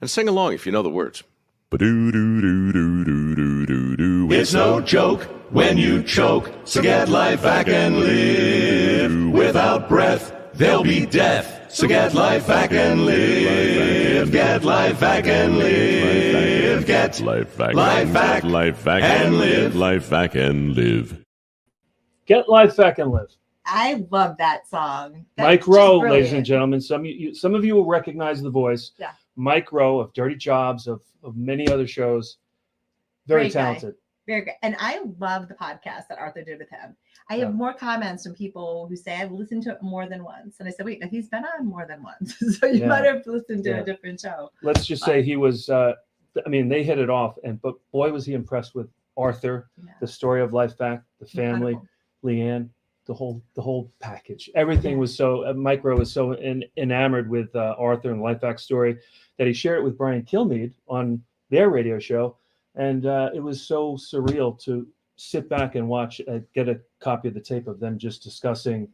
and sing along if you know the words. It's no joke when you choke, so get LifeVac and live. Without breath, there'll be death. So get LifeVac and live. Get LifeVac and live. Get LifeVac and live. LifeVac and live. Get LifeVac and live. I love that song. Mike Rowe, ladies and gentlemen. Some of you will recognize the voice. Yeah. Mike Rowe of Dirty Jobs, of many other shows. Very talented. Very good. And I love the podcast that Arthur did with him. I have more comments from people who say, I've listened to it more than once. And I said, wait, no, he's been on more than once. So you might have listened to a different show. Let's just say he was, they hit it off. But boy, was he impressed with Arthur, the story of LifeVac, the family, Leanne, the whole package. Everything was so, Mike Rowe was so enamored with Arthur and LifeVac's story that he shared it with Brian Kilmeade on their radio show. And it was so surreal to sit back and watch, get a copy of the tape of them just discussing,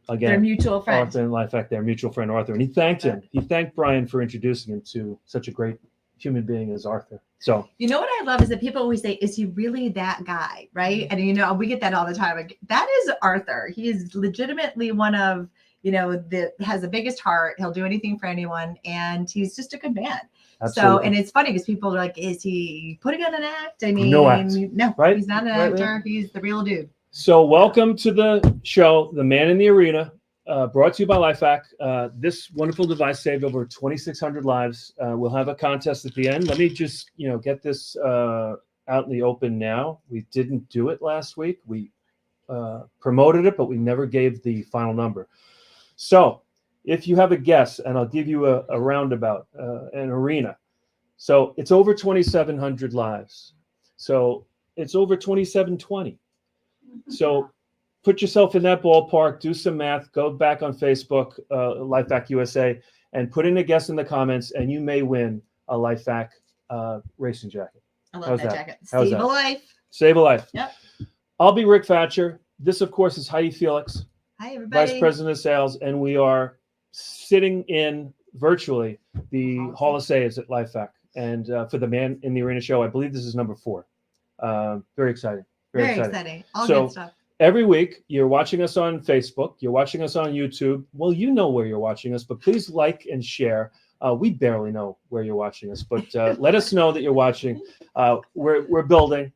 again, their mutual friend. Arthur and LifeVac, their mutual friend Arthur. And he thanked him. He thanked Brian for introducing him to such a great human being as Arthur. So, you know what I love is that people always say, is he really that guy? Right. And, we get that all the time. Like, that is Arthur. He is legitimately one of, that has the biggest heart. He'll do anything for anyone. And he's just a good man. Absolutely. So, and it's funny because people are like, is he putting on an act? I mean, no, right? He's not an actor. He's the real dude. So welcome to the show, The Man in the Arena, brought to you by LifeVac. This wonderful device saved over 2,600 lives. We'll have a contest at the end. Let me just, get this out in the open now. We didn't do it last week. We promoted it, but we never gave the final number. So if you have a guess, and I'll give you a roundabout, an arena. So it's over 2,700 lives. So it's over 2,720. So put yourself in that ballpark, do some math, go back on Facebook, LifeVac USA, and put in a guess in the comments, and you may win a LifeVac racing jacket. I love that jacket. How's Save a life. Save a life. Yep. I'll be Rick Fatscher. This, of course, is Heidi Felix. Hi, everybody. Vice President of Sales, and we are sitting in virtually the Hall of Saves at LifeVac. And for the Man in the Arena show, I believe this is number 4. Very exciting. Very exciting. All good stuff. Every week, you're watching us on Facebook. You're watching us on YouTube. Well, you know where you're watching us, but please like and share. We barely know where you're watching us, but let us know that you're watching. We're building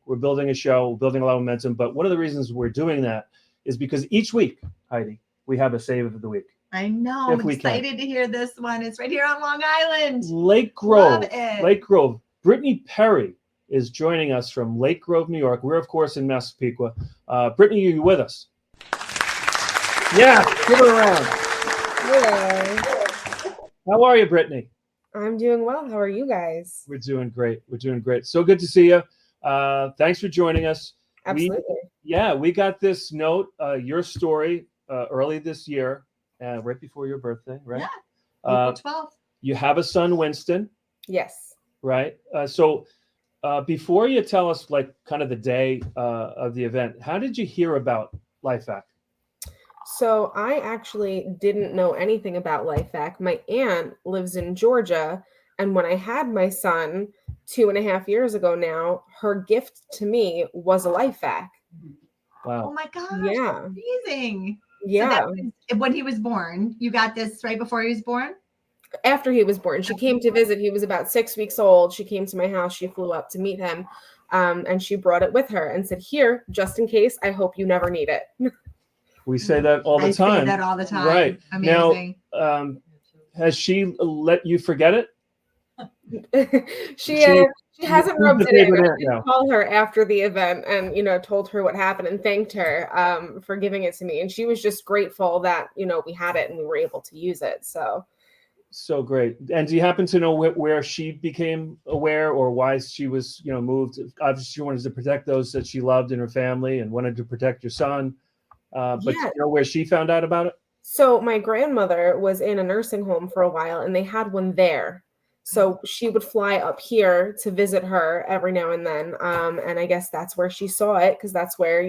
a show, we're building a lot of momentum. But one of the reasons we're doing that is because each week, Heidi, we have a save of the week. I know. I'm excited to hear this one. It's right here on Long Island. Lake Grove. Lake Grove. Brittany Perry is joining us from Lake Grove, New York. We're, of course, in Massapequa. Brittany, are you with us? Yeah, give her a round. Hello. How are you, Brittany? I'm doing well. How are you guys? We're doing great. So good to see you. Thanks for joining us. Absolutely. We got this note, your story early this year, right before your birthday, right? Yeah, April 12th. You have a son, Winston. Yes. Right. So before you tell us like kind of the day of the event, how did you hear about LifeVac? So I actually didn't know anything about LifeVac. My aunt lives in Georgia. And when I had my son 2.5 years ago now, her gift to me was a LifeVac. Wow. Oh my gosh. Yeah. That's amazing. Yeah. So when he was born, you got this right before he was born? After he was born. She came to visit. He was about 6 weeks old. She came to my house. She flew up to meet him. And she brought it with her and said, here, just in case, I hope you never need it. We say that all the time. I say that all the time. Right. Amazing. Now, has she let you forget it? She hasn't rubbed it in. I called her after the event and, told her what happened and thanked her for giving it to me. And she was just grateful that, we had it and we were able to use it. So great. And do you happen to know where she became aware or why she was, moved? Obviously, she wanted to protect those that she loved in her family and wanted to protect your son. But do you know where she found out about it? So my grandmother was in a nursing home for a while and they had one there. So she would fly up here to visit her every now and then. And I guess that's where she saw it because that's where,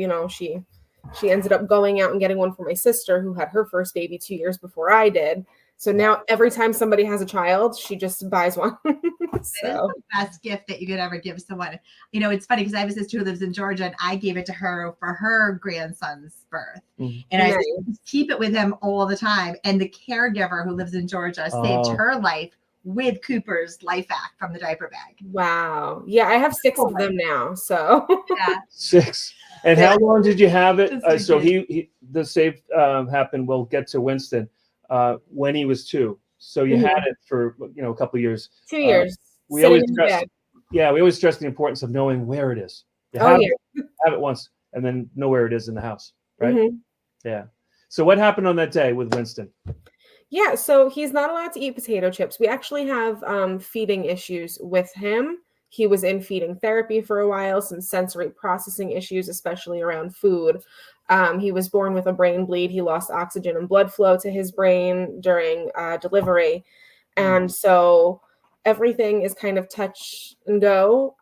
she ended up going out and getting one for my sister who had her first baby 2 years before I did. So now every time somebody has a child, she just buys one. That is the best gift that you could ever give someone. You know, it's funny because I have a sister who lives in Georgia, and I gave it to her for her grandson's birth. And I just keep it with him all the time. And the caregiver who lives in Georgia saved her life with Cooper's LifeVac from the diaper bag. Wow. Yeah, I have 6 of them now. So 6. And how long did you have it? So the save happened. We'll get to Winston when he was 2. So you had it for a couple of years. 2 years. We always stress the importance of knowing where it is. You have it once, and then know where it is in the house, right? Yeah. So what happened on that day with Winston? Yeah, so he's not allowed to eat potato chips. We actually have feeding issues with him. He was in feeding therapy for a while, some sensory processing issues, especially around food. He was born with a brain bleed. He lost oxygen and blood flow to his brain during delivery. And so everything is kind of touch and go.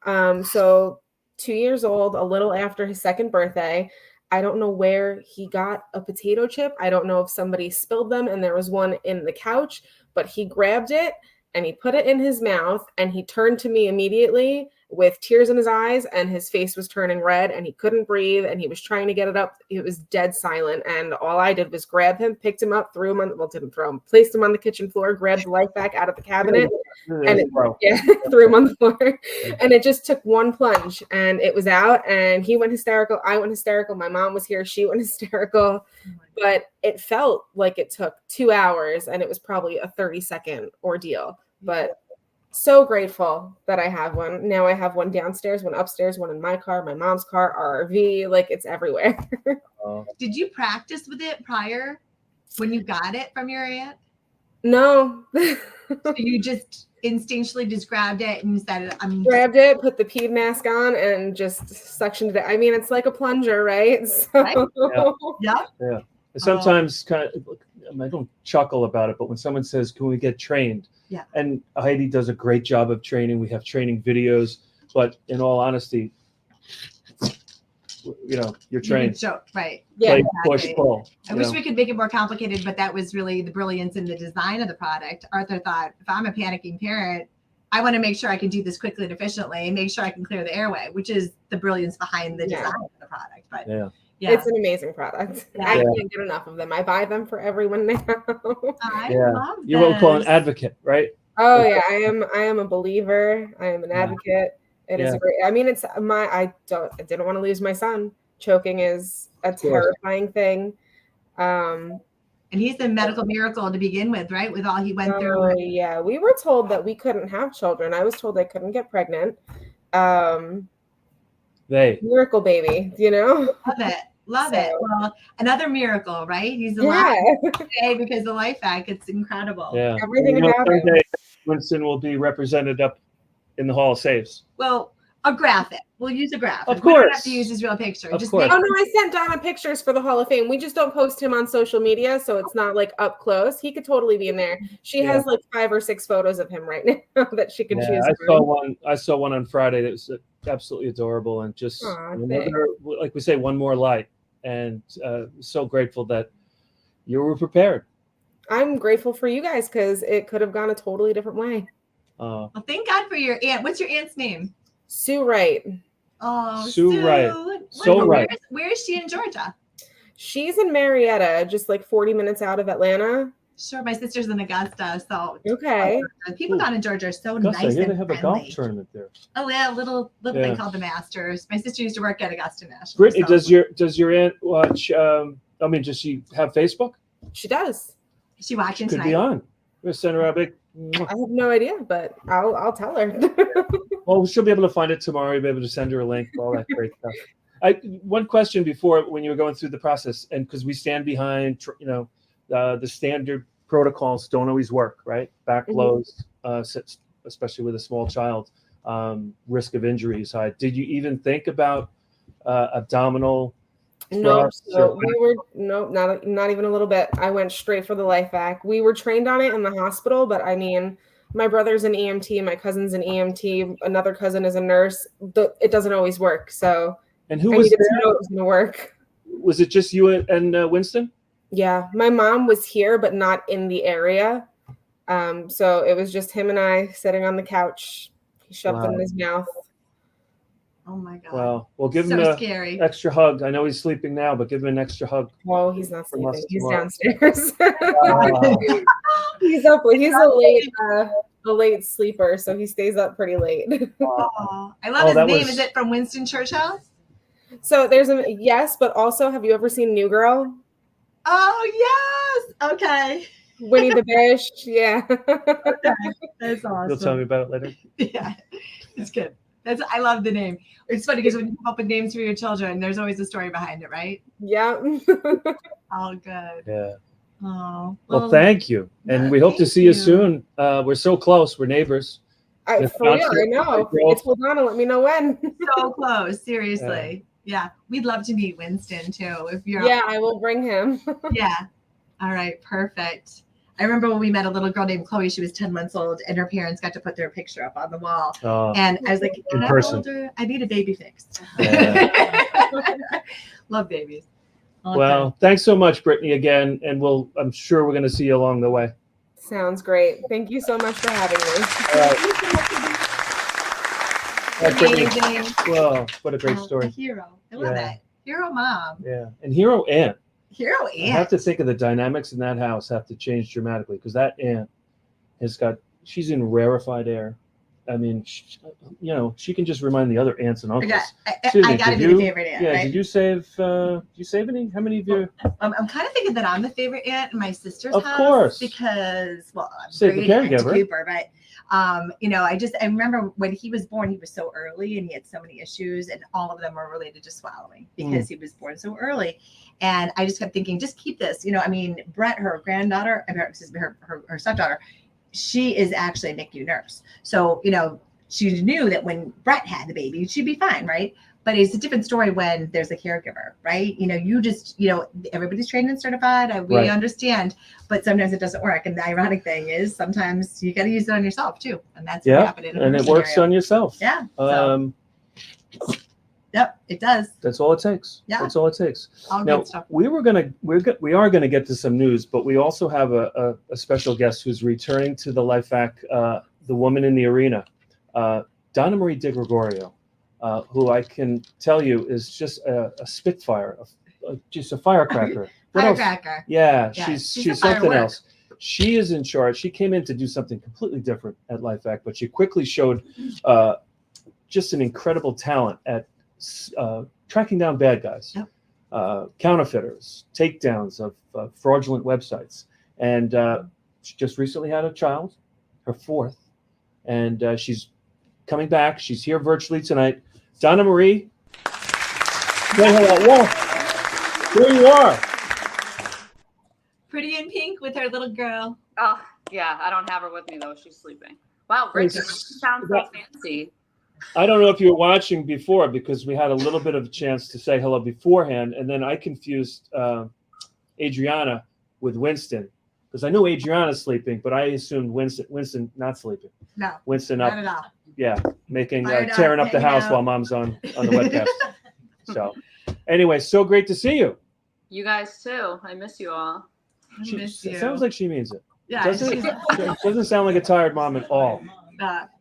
So 2 years old, a little after his 2nd birthday, I don't know where he got a potato chip. I don't know if somebody spilled them and there was one in the couch, but he grabbed it and he put it in his mouth and he turned to me immediately with tears in his eyes and his face was turning red and he couldn't breathe and he was trying to get it up. It was dead silent. And all I did was grab him, picked him up, didn't throw him, placed him on the kitchen floor, grabbed the LifeVac out of the cabinet and threw him on the floor. And it just took one plunge and it was out and he went hysterical. I went hysterical. My mom was here. She went hysterical. But it felt like it took 2 hours and it was probably a 30-second ordeal. But so grateful that I have one. Now I have one downstairs, one upstairs, one in my car, my mom's car, RV, like it's everywhere. Did you practice with it prior when you got it from your aunt? No. So you just instinctually just grabbed it and said, grabbed it, put the pee mask on and just suctioned it. I mean, it's like a plunger, right? So, right? Yeah. Sometimes I don't chuckle about it, but when someone says, can we get trained? Yeah. And Heidi does a great job of training. We have training videos, but in all honesty, you're trained. Right. Yeah. Play, push, pull. I wish we could make it more complicated, but that was really the brilliance in the design of the product. Arthur thought, if I'm a panicking parent, I want to make sure I can do this quickly and efficiently and make sure I can clear the airway, which is the brilliance behind the design of the product. But it's an amazing product. I can't get enough of them. I buy them for everyone now. I love You're what we call an advocate, right? Oh yeah, I am a believer. I am an advocate. It is great. I mean, I didn't want to lose my son. Choking is a terrifying thing. And he's a medical miracle to begin with, right? With all he went through. Yeah, we were told that we couldn't have children. I was told I couldn't get pregnant. Miracle baby, Love it. Well, another miracle, right? He's alive today because of LifeVac. It's incredible. Yeah. Everything about it. Winston will be represented up in the Hall of Saves. Well, a graphic. We'll use a graphic. Of course. We don't have to use his real picture. Of course. I sent Donna pictures for the Hall of Fame. We just don't post him on social media, so it's not like up close. He could totally be in there. She has like 5 or 6 photos of him right now that she can choose. I saw one on Friday that was absolutely adorable and just like we say, one more light. And so grateful that you were prepared. I'm grateful for you guys because it could have gone a totally different way. Well, thank God for your aunt. What's your aunt's name? Sue Wright. Oh, Sue Wright. So right. Where is she in Georgia? She's in Marietta, just like 40 minutes out of Atlanta. Sure, my sister's in Augusta, so okay. People down in Georgia are so Augusta, nice. They and have friendly. A golf tournament there. Oh yeah, little thing called the Masters. My sister used to work at Augusta National. Brittany, does your aunt watch? Does she have Facebook? She does. Is she watching Could tonight? be on. We're send her a big. I have no idea, but I'll tell her. Well, she'll be able to find it tomorrow. You'll be able to send her a link. All that great stuff. One question before when you were going through the process, and because we stand behind, the standard protocols don't always work, right? Back blows, especially with a small child, risk of injuries. Did you even think about abdominal? No, so not even a little bit. I went straight for the LifeVac. We were trained on it in the hospital, but I mean, my brother's an EMT, my cousin's an EMT, another cousin is a nurse. It doesn't always work. So and who was there? To know it was going to work. Was it just you and Winston? Yeah, my mom was here, but not in the area. So it was just him and I sitting on the couch. He shoved them in his mouth. Oh my God. Well, we'll give him So an scary. extra hug. I know he's sleeping now, but give him an extra hug. Oh, he's not From us sleeping. He's tomorrow. downstairs. Oh, He's up. He's a late sleeper, so he stays up pretty late. Oh, I love Oh, his that name. was- Is it from Winston Churchill? So there's a yes, but also, have you ever seen New Girl? Oh yes. Okay. Winnie the Bish. Yeah. Okay. That's awesome. you'll tell me about it later. Yeah, it's good. I love the name. It's funny because when you come up with names for your children, there's always a story behind it, right? Yeah. All good. Yeah. Oh, Well, thank you, and yeah, we hope to thank see you you. soon. We're so close. We're neighbors. For real, I know. It's Donna. Let me know when. So close, seriously. Yeah, we'd love to meet Winston too. If you're Yeah, I will bring him. Yeah. All right, perfect. I remember when we met a little girl named Chloe. She was 10 months old, and her parents got to put their picture up on the wall. And I was like, In "Can I person. hold her? I need a baby fixed." Love babies. Okay. Well, thanks so much, Brittany, again, and I'm sure we're going to see you along the way. Sounds great. Thank you so much for having me. All right, Brittany. Amazing. Well, what a great A story. hero. I love Yeah. that. Hero mom. Yeah, and hero aunt. Hero I have aunt. to think of the dynamics in that house have to change dramatically because that aunt she's in rarefied air. I mean, she can just remind the other aunts and uncles. Okay. I gotta be the favorite aunt. Yeah, right? did you save any? How many of you? I'm kind of thinking that I'm the favorite aunt in my sister's Of house. course. Because, well, I'm Save the great aunt to caregiver. Cooper, but I remember when he was born, he was so early and he had so many issues, and all of them were related to swallowing because he was born so early. And I just kept thinking, just keep this. Brett, her granddaughter, her stepdaughter, she is actually a NICU nurse. So, she knew that when Brett had the baby, she'd be fine, right? But it's a different story when there's a caregiver, right? Everybody's trained and certified. We Right. understand, but sometimes it doesn't work. And the ironic thing is sometimes you got to use it on yourself too. And that's what happened in and her it works scenario. on yourself. Yeah. Yep, it does. That's all it takes. Yeah. That's all it takes. All Now, good stuff. we are going to get to some news, but we also have a special guest who's returning to the LifeVac, the woman in the arena, DonnaMarie Degregorio, who I can tell you is just a spitfire, just a firecracker. What else? Firecracker. Yeah, Yeah, she's she's a something firework. else. She is in charge. She came in to do something completely different at LifeVac, but she quickly showed just an incredible talent at tracking down bad guys, counterfeiters, takedowns of fraudulent websites. And she just recently had a child, her fourth, and she's coming back. She's here virtually tonight. DonnaMarie, say hello. Whoa, there you are. Pretty in pink with her little girl. Oh, yeah. I don't have her with me, though. She's sleeping. Wow, Rich, you sound so fancy. I don't know if you were watching before because we had a little bit of a chance to say hello beforehand, and then I confused Adriana with Winston because I know Adriana's sleeping, but I assumed Winston not sleeping. No, Winston not up, at all. yeah, making Fired up, tearing up the hanging house out. while Mom's on the webcast. So, anyway, so great to see you. You guys, too. I miss you all. I miss you. It sounds like she means it. Yeah, Doesn't sound like a tired mom at all.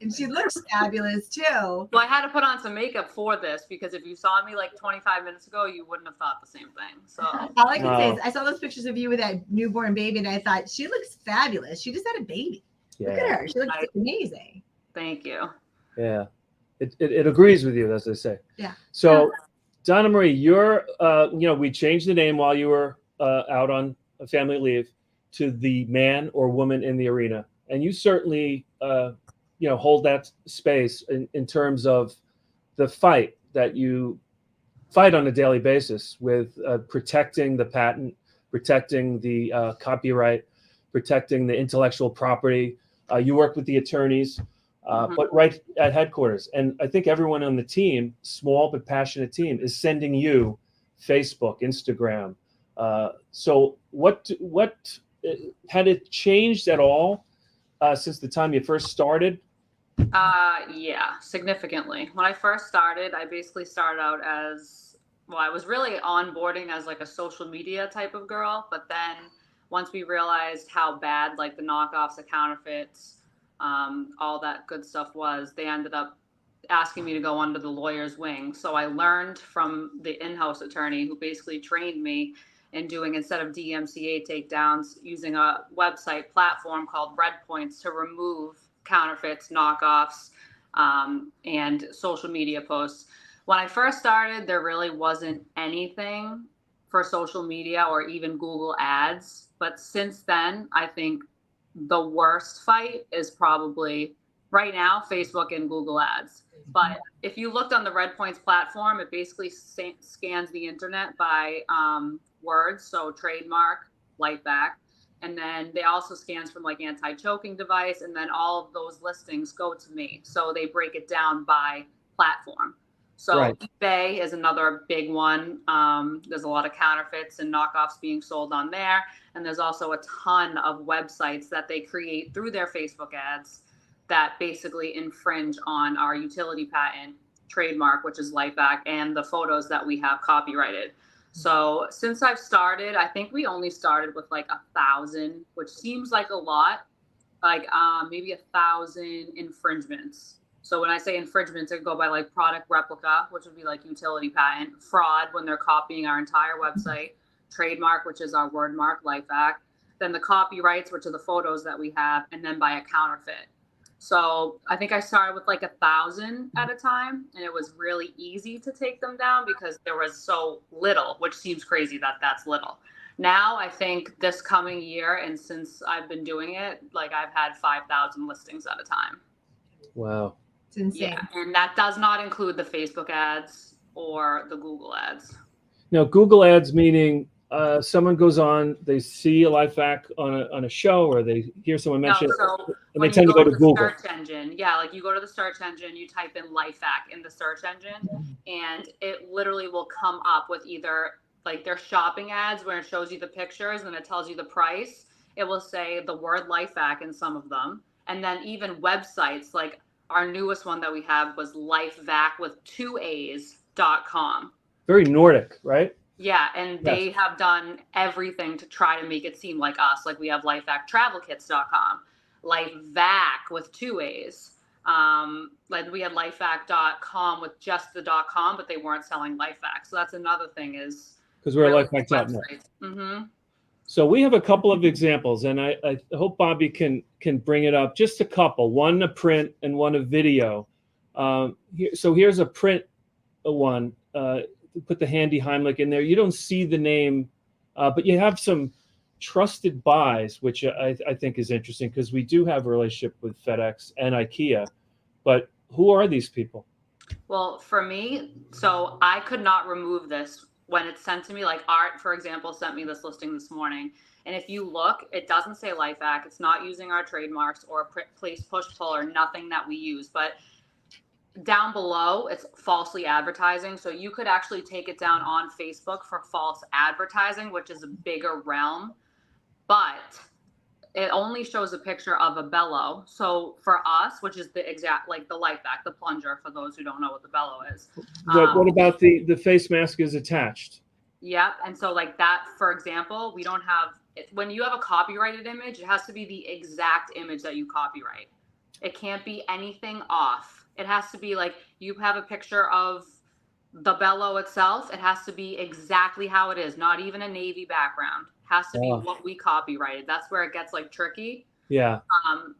and she looks fabulous too. Well, I had to put on some makeup for this because if you saw me like 25 minutes ago, you wouldn't have thought the same thing. So All I can say is I saw those pictures of you with that newborn baby, and I thought she looks fabulous. She just had a baby. Look at Yeah, her. She looks amazing. thank you. yeah. It agrees with you, as they say. Yeah. So, DonnaMarie, you're we changed the name while you were out on a family leave to the man or woman in the arena, and you certainly hold that space in terms of the fight that you fight on a daily basis with protecting the patent, protecting the copyright, protecting the intellectual property. You work with the attorneys, but right at headquarters. And I think everyone on the team, small but passionate team, is sending you Facebook, Instagram. So what had it changed at all since the time you first started? Yeah, significantly. When I first started, I basically started out as, I was really onboarding as like a social media type of girl, but then once we realized how bad like the knockoffs, the counterfeits, all that good stuff was, they ended up asking me to go under the lawyer's wing. So I learned from the in-house attorney who basically trained me in doing, instead of DMCA takedowns, using a website platform called Red Points to remove counterfeits, knockoffs, and social media posts. When I first started, there really wasn't anything for social media or even Google ads. But since then, I think the worst fight is probably right now Facebook and Google ads. But if you looked on the Red Points platform, it basically scans the internet by words, so trademark, LifeVac, and then they also scans from like anti-choking device, and then all of those listings go to me. So they break it down by platform. So Right. eBay is another big one. There's a lot of counterfeits and knockoffs being sold on there. And there's also a ton of websites that they create through their Facebook ads that basically infringe on our utility patent trademark, which is LifeVac, and the photos that we have copyrighted. So since I've started, I think we only started with like 1,000, which seems like a lot, like maybe 1,000 infringements. So when I say infringements, it go by like product replica, which would be like utility patent, fraud when they're copying our entire website, trademark, which is our word mark, LifeVac, then the copyrights, which are the photos that we have, and then by a counterfeit. So I think I started with like 1,000 at a time, and it was really easy to take them down because there was so little, which seems crazy that that's little. Now I think this coming year, and since I've been doing it, like I've had 5,000 listings at a time. Wow. It's insane. Yeah, and that does not include the Facebook ads or the Google ads. Now, Google ads meaning someone goes on, they see a LifeVac on a show, or they hear someone mention it, So and they tend to go to Google. Search engine, yeah, like you go to the search engine, you type in LifeVac in the search engine, and it literally will come up with either like their shopping ads where it shows you the pictures and it tells you the price. It will say the word LifeVac in some of them, and then even websites like our newest one that we have was LifeVac with 2A's.com. Very Nordic, right? Yeah, and they have done everything to try to make it seem like us. Like we have LifeVacTravelKits.com, LifeVac with 2A's. Like we had LifeVac.com with just the .com, but they weren't selling LifeVac. So that's another thing is because we're really LifeVac.net. Mm-hmm. So we have a couple of examples, and I hope Bobby can bring it up. Just a couple, one a print and one a video. So here's a print one. Put the handy Heimlich in there. You don't see the name, but you have some trusted buys, which I think is interesting because we do have a relationship with FedEx and IKEA. But who are these people? Well, for me, so I could not remove this when it's sent to me. Like Art, for example, sent me this listing this morning. And if you look, it doesn't say LifeVac. It's not using our trademarks or place, push, pull, or nothing that we use. But down below, it's falsely advertising. So you could actually take it down on Facebook for false advertising, which is a bigger realm. But it only shows a picture of a bellow. So for us, which is the exact, like the LifeVac, the plunger, for those who don't know what the bellow is. What about the face mask is attached? Yep. And so like that, for example, we don't have, when you have a copyrighted image, it has to be the exact image that you copyright. It can't be anything off. It has to be like you have a picture of the bellow itself. It has to be exactly how it is, not even a navy background. It has to be what we copyrighted. That's where it gets like tricky. Yeah.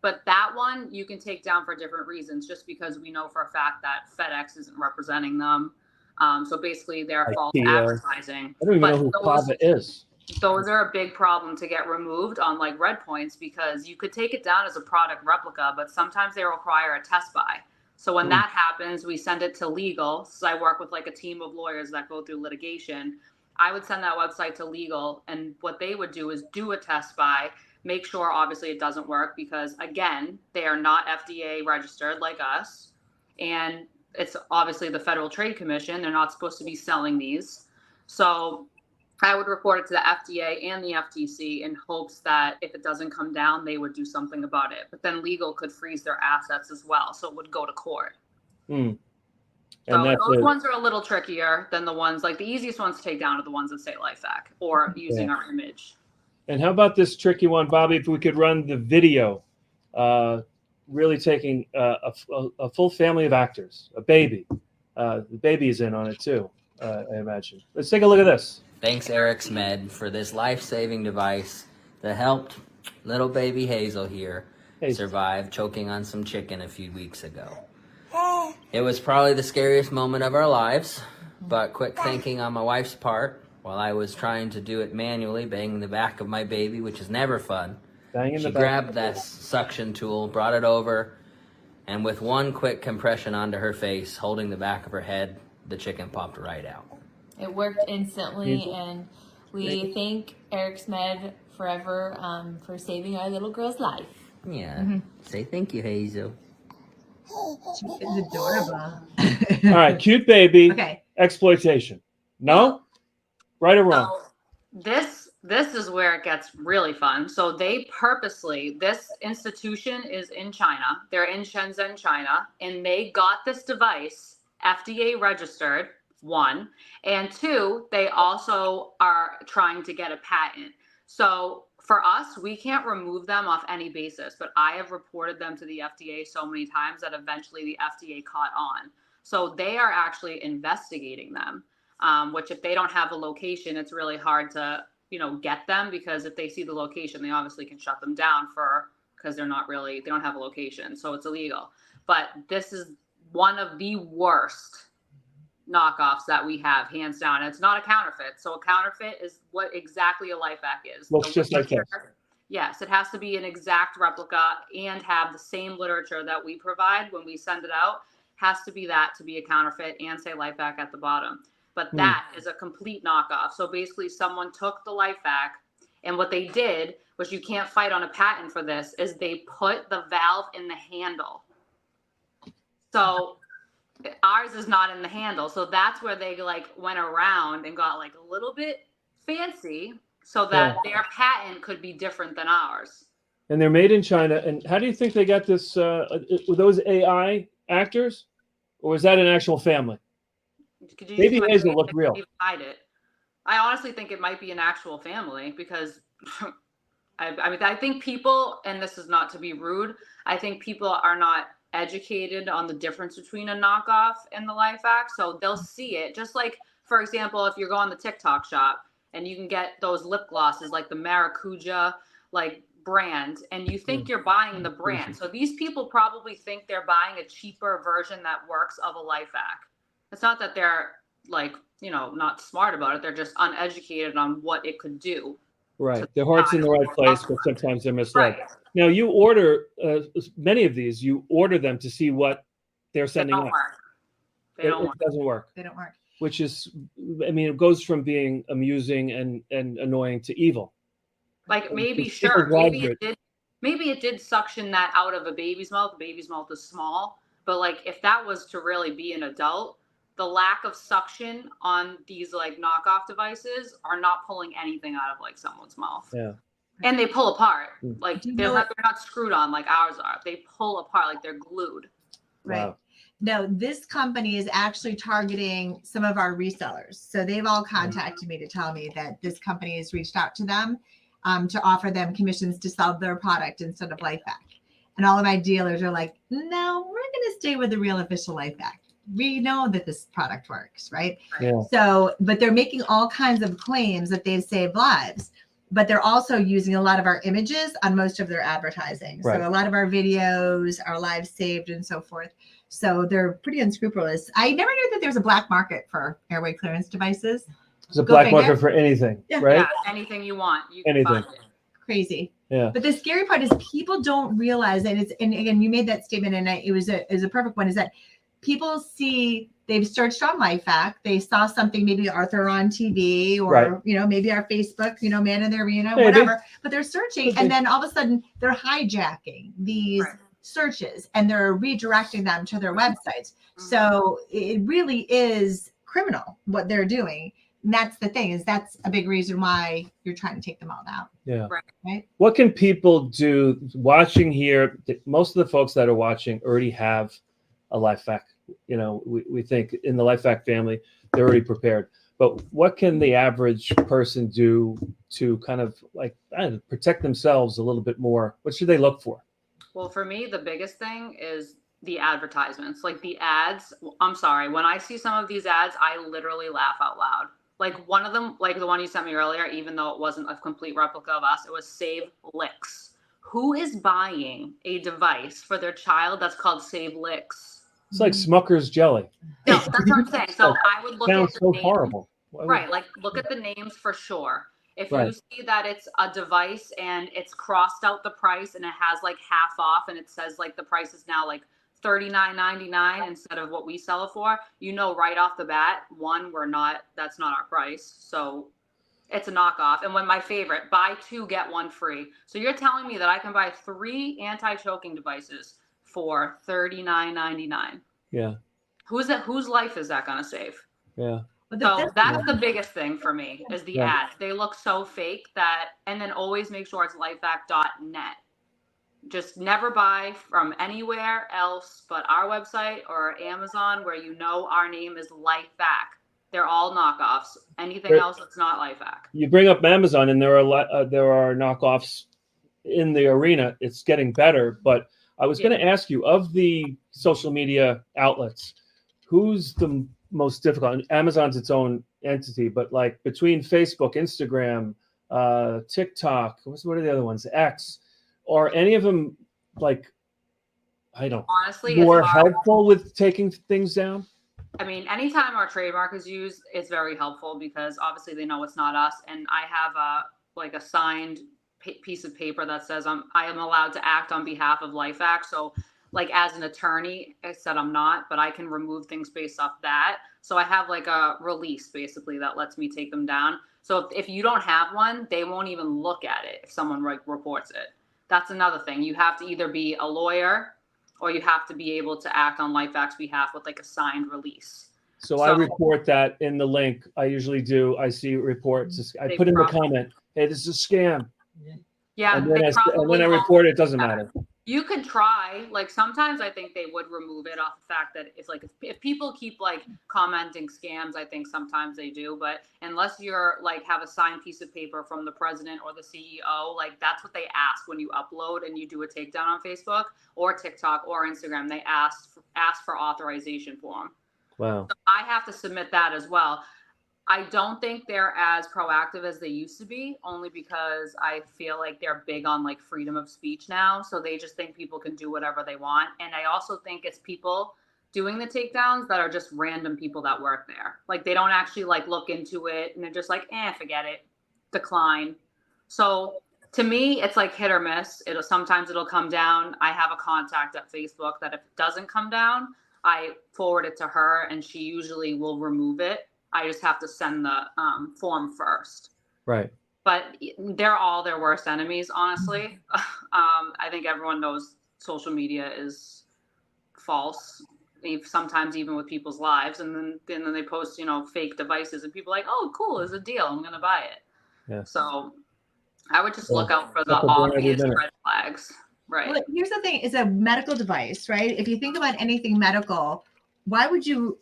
But that one you can take down for different reasons, just because we know for a fact that FedEx isn't representing them. So basically they're false advertising. I don't even know who Pava is. Those are a big problem to get removed on like Red Points, because you could take it down as a product replica, but sometimes they require a test buy. So when that happens, we send it to legal. So I work with like a team of lawyers that go through litigation. I would send that website to legal, and what they would do is do a test buy, make sure obviously it doesn't work, because again, they are not FDA registered like us. And it's obviously the Federal Trade Commission. They're not supposed to be selling these. So I would report it to the FDA and the FTC in hopes that if it doesn't come down, they would do something about it. But then legal could freeze their assets as well. So it would go to court. And so those ones are a little trickier than the ones, like the easiest ones to take down are the ones that say LifeVac or using our image. And how about this tricky one, Bobby? If we could run the video, really taking a full family of actors, a baby. The baby's in on it too, I imagine. Let's take a look at this. Thanks, Eric's Med, for this life-saving device that helped little baby Hazel here survive choking on some chicken a few weeks ago. It was probably the scariest moment of our lives, but quick thinking on my wife's part, while I was trying to do it manually, banging the back of my baby, which is never fun, she grabbed that suction tool, brought it over, and with one quick compression onto her face, holding the back of her head, the chicken popped right out. It worked instantly, and we thank Eric's Med forever for saving our little girl's life. Yeah. Say thank you, Hazel. It's adorable. All right, cute baby. Okay. Exploitation. No? Right or wrong? So this is where it gets really fun. So they purposely, this institution is in China. They're in Shenzhen, China, and they got this device FDA registered, one, and two, they also are trying to get a patent. So for us, we can't remove them off any basis, but I have reported them to the FDA so many times that eventually the FDA caught on. So they are actually investigating them, which if they don't have a location, it's really hard to, get them, because if they see the location, they obviously can shut them down because they don't have a location. So it's illegal. But this is one of the worst knockoffs that we have, hands down. It's not a counterfeit. So a counterfeit is what exactly a LifeVac is. Looks just like this. Yes, it has to be an exact replica and have the same literature that we provide when we send it out. Has to be that to be a counterfeit and say LifeVac at the bottom. But that is a complete knockoff. So basically someone took the LifeVac, and what they did, which you can't fight on a patent for this, is they put the valve in the handle. So ours is not in the handle. So that's where they went around and got a little bit fancy so that their patent could be different than ours. And they're made in China. And how do you think they got this? Were those AI actors, or was that an actual family? Maybe Hazel looked real. Hide it. I honestly think it might be an actual family, because I think people, and this is not to be rude, I think people are not educated on the difference between a knockoff and the LifeVac, so they'll see it. Just like, for example, if you go on the TikTok shop and you can get those lip glosses like the Maracuja brand, and you think you're buying the brand. So these people probably think they're buying a cheaper version that works of a LifeVac. It's not that they're not smart about it. They're just uneducated on what it could do. Right. Their heart's in the right place, but sometimes they're misled. Right. Now, you order many of these. You order them to see what they're sending out. It doesn't work. They don't work. Which is, it goes from being amusing and annoying to evil. Maybe it did suction that out of a baby's mouth. The baby's mouth is small, but if that was to really be an adult, the lack of suction on these knockoff devices are not pulling anything out of someone's mouth. Yeah. And they pull apart. They're not screwed on like ours are. They pull apart they're glued. Right. Wow. No, this company is actually targeting some of our resellers. So they've all contacted me to tell me that this company has reached out to them to offer them commissions to sell their product instead of LifeVac. And all of my dealers are like, no, we're going to stay with the real official LifeVac. We know that this product works, right? Yeah. So, but they're making all kinds of claims that they've saved lives, but they're also using a lot of our images on most of their advertising. Right. So a lot of our videos are lives saved and so forth. So they're pretty unscrupulous. I never knew that there's a black market for airway clearance devices. There's a black market for anything, right? Yeah, anything you want. You can anything. Find it. Crazy. Yeah. But the scary part is people don't realize, and again, you made that statement, and it was a perfect one, is that people see, they've searched on LifeVac, they saw something, maybe Arthur on TV, or maybe our Facebook, Man in the Arena, whatever, but they're searching, and then all of a sudden they're hijacking these searches and they're redirecting them to their websites. So it really is criminal what they're doing. And that's the thing, is that's a big reason why you're trying to take them all out. Yeah. Right. What can people do watching here? Most of the folks that are watching already have a LifeVac. We think in the LifeVac family, they're already prepared. but what can the average person do to kind of like protect themselves a little bit more? What should they look for? Well, for me, the biggest thing is the advertisements, like the ads. I'm sorry, when I see some of these ads, I literally laugh out loud. Like one of them, like the one you sent me earlier, even though it wasn't a complete replica of us, it was Save Licks. Who is buying a device for their child that's called Save Licks? It's like Smucker's jelly. No, that's what I'm saying. So I would look Sounds at so the names. horrible. Right, like look at the names for sure. If Right. you see that it's a device and it's crossed out the price and it has like half off and it says like the price is now like $39.99 instead of what we sell it for, you know right off the bat, one, that's not our price. So it's a knockoff. And when my favorite, buy 2, get 1 free. So you're telling me that I can buy 3 anti-choking devices for $39.99. Yeah. Whose life is that gonna save? Yeah. So that's the biggest thing for me is the ads. They look so fake and then always make sure it's lifevac.net. Just never buy from anywhere else but our website or Amazon where you know our name is LifeVac. They're all knockoffs. Anything else that's not LifeVac. You bring up Amazon and there are knockoffs in the arena. It's getting better, but I was going to ask you, of the social media outlets, who's the most difficult? Amazon's its own entity, but like between Facebook, Instagram, TikTok, what are the other ones? X, are any of them like, I don't honestly more helpful with taking things down? I mean, anytime our trademark is used, it's very helpful because obviously they know it's not us. And I have a signed piece of paper that says I am allowed to act on behalf of LifeVac. So like as an attorney, I said I'm not, but I can remove things based off that. So I have like a release basically that lets me take them down. So if you don't have one, they won't even look at it if someone reports it. That's another thing. You have to either be a lawyer or you have to be able to act on LifeVac's behalf with like a signed release. So I report that in the link. I usually do. I see reports. I put in the comment, hey, this is a scam. Yeah. And then I report it. Doesn't matter. You could try, like sometimes I think they would remove it off the fact that it's like if people keep like commenting scams, I think sometimes they do, but unless you're like have a signed piece of paper from the president or the CEO, like that's what they ask when you upload and you do a takedown on Facebook or TikTok or Instagram. They ask for authorization for them. Wow. So I have to submit that as well. I don't think they're as proactive as they used to be, only because I feel like they're big on like freedom of speech now. So they just think people can do whatever they want. And I also think it's people doing the takedowns that are just random people that work there. Like they don't actually like look into it and they're just like, forget it, decline. So to me, it's like hit or miss. Sometimes it'll come down. I have a contact at Facebook that if it doesn't come down, I forward it to her and she usually will remove it. I just have to send the form first. Right. But they're all their worst enemies, honestly. I think everyone knows social media is false, sometimes even with people's lives. And then they post, fake devices and people are like, oh, cool, it's a deal. I'm going to buy it. Yeah. So I would just look out for the obvious red flags. Right. Well, here's the thing. It's a medical device, right? If you think about anything medical, why would you,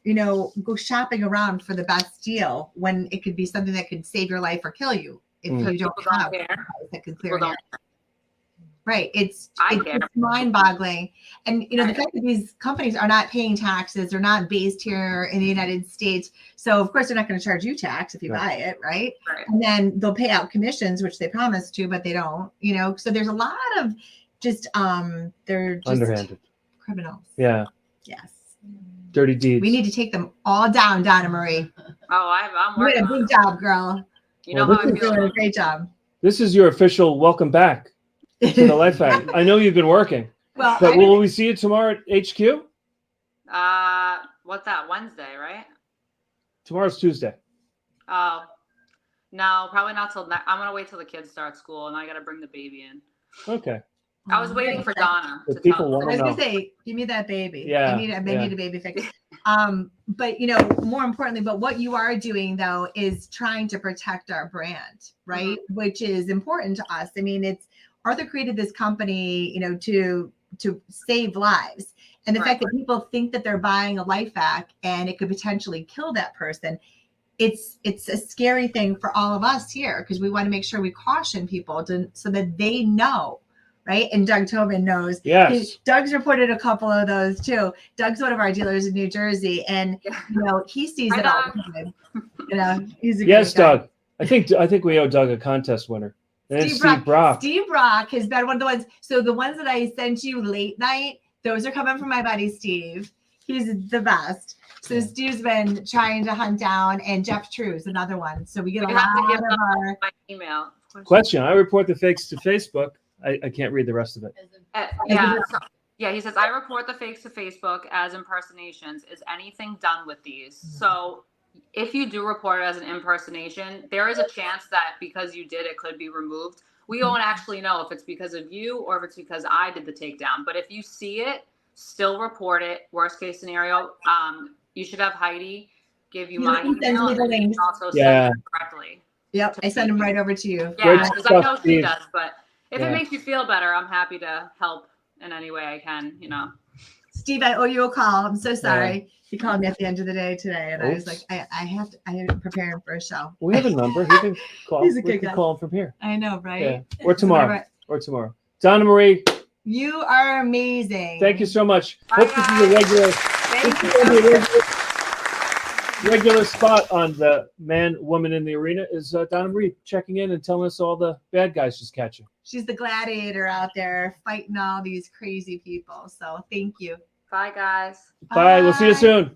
go shopping around for the best deal when it could be something that could save your life or kill you if you don't have a device that can clear your hair? Right. It's mind-boggling. And, the fact that these companies are not paying taxes, they're not based here in the United States. So, of course, they're not going to charge you tax if you buy it, right? And then they'll pay out commissions, which they promise to, but they don't, So there's a lot of they're just underhanded criminals. Yeah. Yes. Dirty deeds. We need to take them all down, DonnaMarie. Oh, I'm working. You did a big job, girl. How I feel. Doing a great job. This is your official welcome back to the LifeVac. I know you've been working. Well, but will we see you tomorrow at HQ? What's that? Wednesday, right? Tomorrow's Tuesday. Oh, no, probably not till I'm gonna wait till the kids start school, and I gotta bring the baby in. Okay. I was waiting for Donna. I was gonna say, give me that baby. Yeah. I need a baby fix. But more importantly, but what you are doing though is trying to protect our brand, right? Mm-hmm. Which is important to us. I mean, Arthur created this company, to save lives. And the fact that people think that they're buying a LifeVac and it could potentially kill that person, it's a scary thing for all of us here because we want to make sure we caution people so that they know, right? And Doug Tobin knows. Yes. Doug's reported a couple of those too. Doug's one of our dealers in New Jersey, and he sees it all the time. He's a yes, great guy. Doug. I think we owe Doug a contest winner. And Steve Brock. Steve Brock has been one of the ones. So the ones that I sent you late night, those are coming from my buddy Steve. He's the best. So Steve's been trying to hunt down, and Jeff True is another one. So we get a lot of our my email. Question. I report the fakes to Facebook. I can't read the rest of it. He says, I report the fakes to Facebook as impersonations. Is anything done with these? So if you do report it as an impersonation, there is a chance that because you did, it could be removed. We won't actually know if it's because of you or if it's because I did the takedown. But if you see it, still report it. Worst case scenario, you should have Heidi give you my email and also send it correctly. Yep, I send them right over to you. Yeah, because I know she does. But if it makes you feel better, I'm happy to help in any way I can. Steve, I owe you a call. I'm so sorry. He called me at the end of the day today, and I was like, I have to prepare him for a show. We have a number. He can call. He's a good guy. Call him from here. I know, right? Yeah. Or tomorrow. DonnaMarie. You are amazing. Thank you so much. Bye, hope this is a regular spot on the man, woman in the arena is DonnaMarie checking in and telling us all the bad guys she's catching. She's the gladiator out there fighting all these crazy people. So thank you. Bye, guys. Bye. We'll see you soon.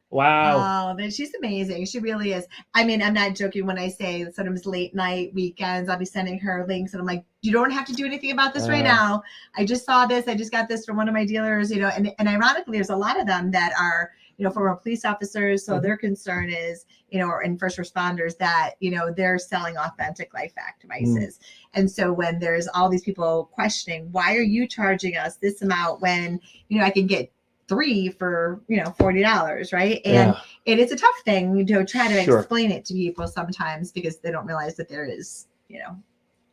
Wow. Oh, she's amazing. She really is. I mean, I'm not joking when I say sometimes late night weekends, I'll be sending her links and I'm like, you don't have to do anything about this right now. I just saw this. I just got this from one of my dealers, and ironically, there's a lot of them that are, former police officers. So their concern is, and first responders that, they're selling authentic LifeVac devices. And so when there's all these people questioning, why are you charging us this amount when, I can get 3 for $40, right? And it is a tough thing to try to explain it to people sometimes because they don't realize that there is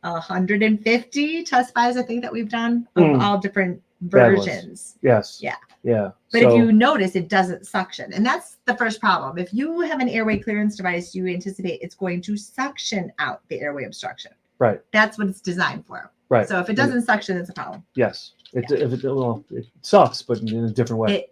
150 test buys I think that we've done of all different versions. Yes. Yeah. But if you notice, it doesn't suction, and that's the first problem. If you have an airway clearance device, you anticipate it's going to suction out the airway obstruction. Right. That's what it's designed for. Right. So if it doesn't suction, it's a problem. Yes. It sucks, but in a different way.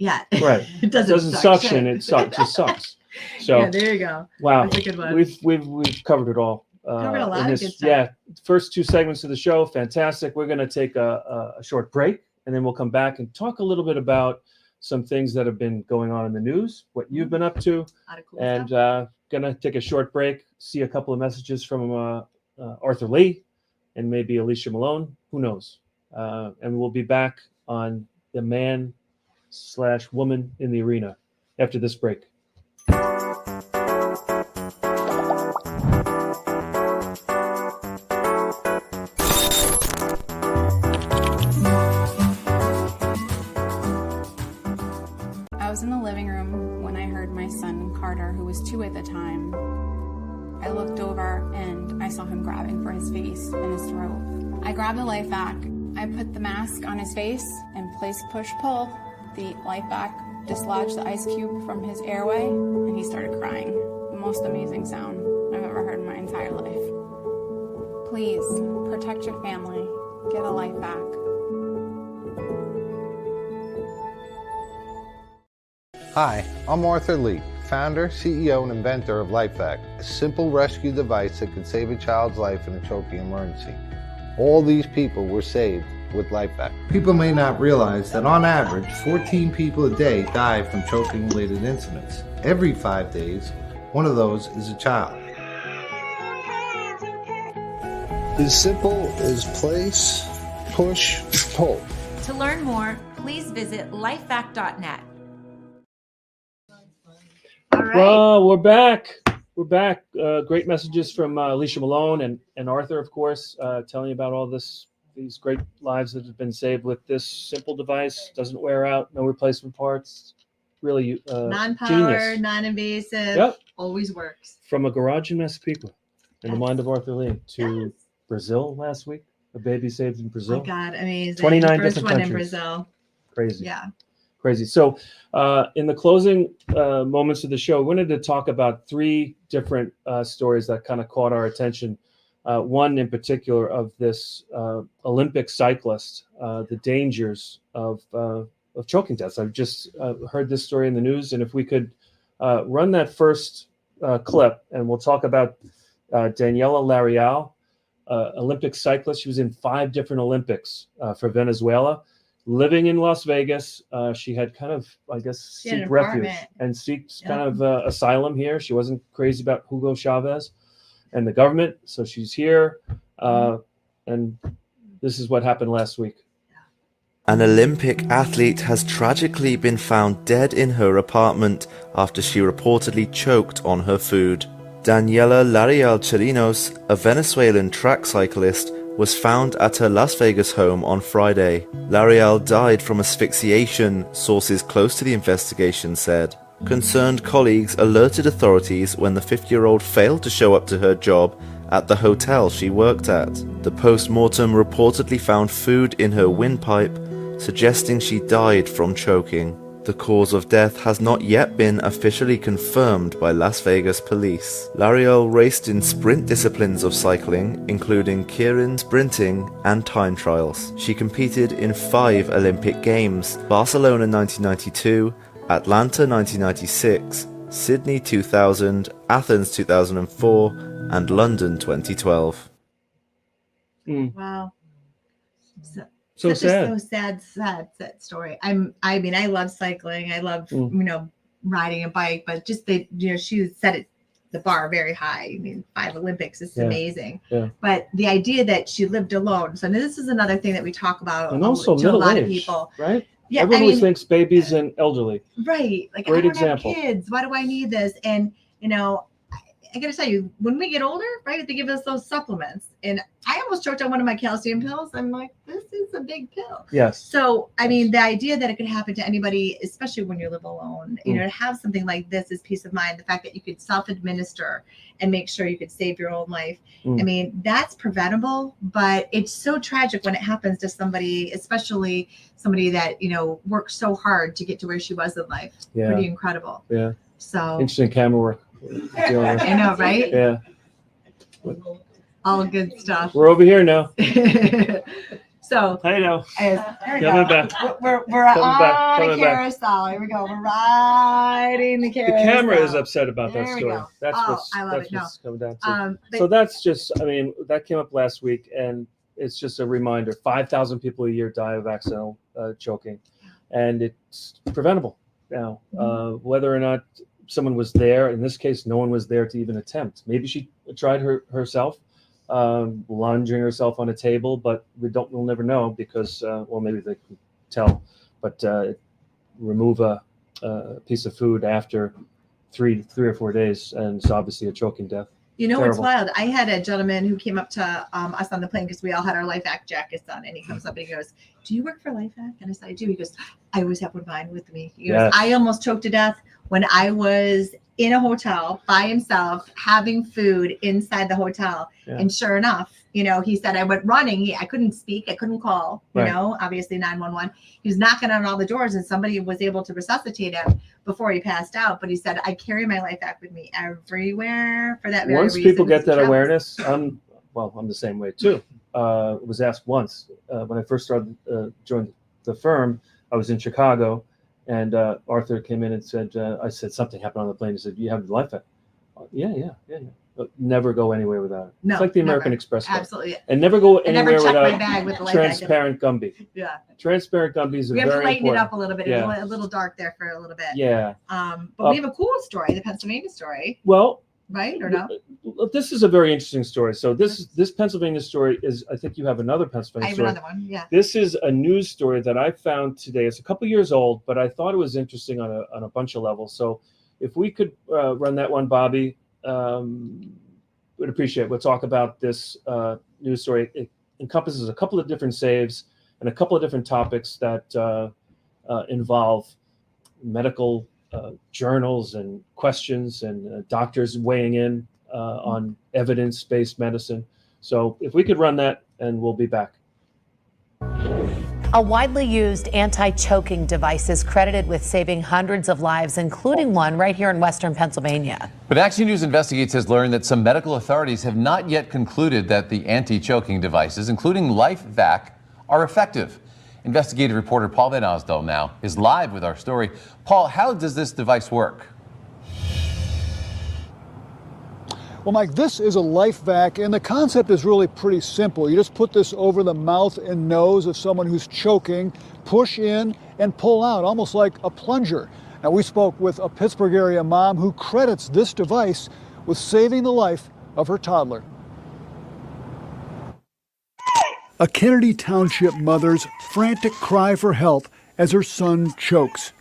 Right. It doesn't suction. It just sucks. So there you go. Wow. That's a good one. We've covered it all. Covered a lot of good stuff. Yeah. First 2 segments of the show, fantastic. We're going to take a short break, and then we'll come back and talk a little bit about some things that have been going on in the news, what you've been up to, and going to take a short break, see a couple of messages from Arthur Lee and maybe Alicia Malone. Who knows? And we'll be back on the man/woman in the arena after this break. I was in the living room when I heard my son Carter, who was 2 at the time. I looked over and I saw him grabbing for his face and his throat. I grabbed the LifeVac. I put the mask on his face and placed push-pull. The LifeVac dislodged the ice cube from his airway and he started crying. The most amazing sound I've ever heard in my entire life. Please protect your family. Get a LifeVac. Hi, I'm Arthur Lee, founder, CEO, and inventor of LifeVac, a simple rescue device that can save a child's life in a choking emergency. All these people were saved with LifeVac. People may not realize that on average, 14 people a day die from choking-related incidents. Every 5 days, one of those is a child. As simple as place, push, pull. To learn more, please visit lifevac.net. All right. Well, we're back. Great messages from Alicia Malone and Arthur, of course, telling you about all these great lives that have been saved with this simple device. Doesn't wear out, no replacement parts. Really non-powered, non-invasive, always works. From a garage in Massapequa, in the mind of Arthur Lee, to Brazil last week. A baby saved in Brazil. Oh my God, amazing. 29 First different one countries. in Brazil. Crazy. Yeah. crazy. So in the closing moments of the show, we wanted to talk about 3 different stories that kind of caught our attention. One in particular of this Olympic cyclist, the dangers of choking deaths. I've just heard this story in the news, and if we could run that first clip, and we'll talk about Daniela Larial, Olympic cyclist. She was in 5 different Olympics for Venezuela. Living in Las Vegas, she had kind of, I guess, seek refuge and seeks kind of asylum here. She wasn't crazy about Hugo Chavez and the government, so she's here. And this is what happened last week. An Olympic athlete has tragically been found dead in her apartment after she reportedly choked on her food. Daniela Larial Chirinos, a Venezuelan track cyclist, was found at her Las Vegas home on Friday. Larial died from asphyxiation, sources close to the investigation said. Concerned colleagues alerted authorities when the 50-year-old failed to show up to her job at the hotel she worked at. The post-mortem reportedly found food in her windpipe, suggesting she died from choking. The cause of death has not yet been officially confirmed by Las Vegas police. Larial raced in sprint disciplines of cycling, including keirin, sprinting, and time trials. She competed in 5 Olympic Games: Barcelona 1992, Atlanta 1996, Sydney 2000, Athens 2004, and London 2012. Wow. So sad. So sad story. I mean, I love cycling. I love, riding a bike, but just she set the bar very high. I mean, 5 Olympics is amazing. Yeah. But the idea that she lived alone. So this is another thing that we talk about and also to a lot age, of people. Right? Yeah. Everyone always thinks babies and elderly. Right. Like, great I don't example. have kids. Why do I need this? And, I got to tell you, when we get older, right, they give us those supplements. And I almost choked on one of my calcium pills. I'm like, this is a big pill. Yes. So, I mean, the idea that it could happen to anybody, especially when you live alone, to have something like this is peace of mind. The fact that you could self-administer and make sure you could save your own life. I mean, that's preventable, but it's so tragic when it happens to somebody, especially somebody that, worked so hard to get to where she was in life. Yeah. Pretty incredible. Yeah. So interesting camera work. I know, right? Yeah. All good stuff. We're over here now. So I know. There we Coming go. back. We're on a carousel. Here we go. We're riding the carousel. The camera is upset about There that we story. go. That's I love it. what's coming down to. But so that's just, that came up last week, and it's just a reminder. 5,000 people a year die of accidental choking, and it's preventable now. Whether or not someone was there, in this case, no one was there to even attempt. Maybe she tried herself, lunging herself on a table, but we'll never know because, maybe they can tell, but remove a piece of food after three or 4 days, and it's obviously a choking death. What's wild? I had a gentleman who came up to us on the plane because we all had our LifeVac jackets on, and he comes up and he goes, "Do you work for LifeVac?" And I said, "I do." He goes, "I always have one of mine with me." He goes, "I almost choked to death when I was in a hotel by himself having food inside the hotel." Yeah. And sure enough, he said, I went running. I couldn't speak. I couldn't call, obviously 911. He was knocking on all the doors and somebody was able to resuscitate him before he passed out. But he said, I carry my LifeVac with me everywhere for that very reason. Once people get that awareness, I'm the same way too. Was asked once when I first started joined the firm. I was in Chicago, and Arthur came in and said, I said something happened on the plane. He said, "You have the LifeVac?" Yeah. But never go anywhere without it. No, it's like the American Express card. Absolutely. And never go anywhere never check without my bag with the transparent gumby. Yeah. Transparent gumby is we have very to lighten important. it up a little bit. Yeah. It's a little dark there for a little bit. Yeah. But we have a cool story, the Pennsylvania story. Well, right or no? This is a very interesting story. So this Pennsylvania story is, I think you have another Pennsylvania story. I have another one, yeah. This is a news story that I found today. It's a couple years old, but I thought it was interesting on a bunch of levels. So if we could run that one, Bobby, would appreciate it. We'll talk about this news story. It encompasses a couple of different saves and a couple of different topics that involve medical journals and questions and doctors weighing in on evidence-based medicine. So if we could run that, and we'll be back. A widely used anti-choking device is credited with saving hundreds of lives, including one right here in Western Pennsylvania. But Action News Investigates has learned that some medical authorities have not yet concluded that the anti-choking devices, including LifeVac, are effective. Investigative reporter Paul Van Osdol now is live with our story. Paul, how does this device work? Well, Mike, this is a LifeVac, and the concept is really pretty simple. You just put this over the mouth and nose of someone who's choking, push in and pull out, almost like a plunger. Now, we spoke with a Pittsburgh area mom who credits this device with saving the life of her toddler. A Kennedy Township mother's frantic cry for help as her son chokes.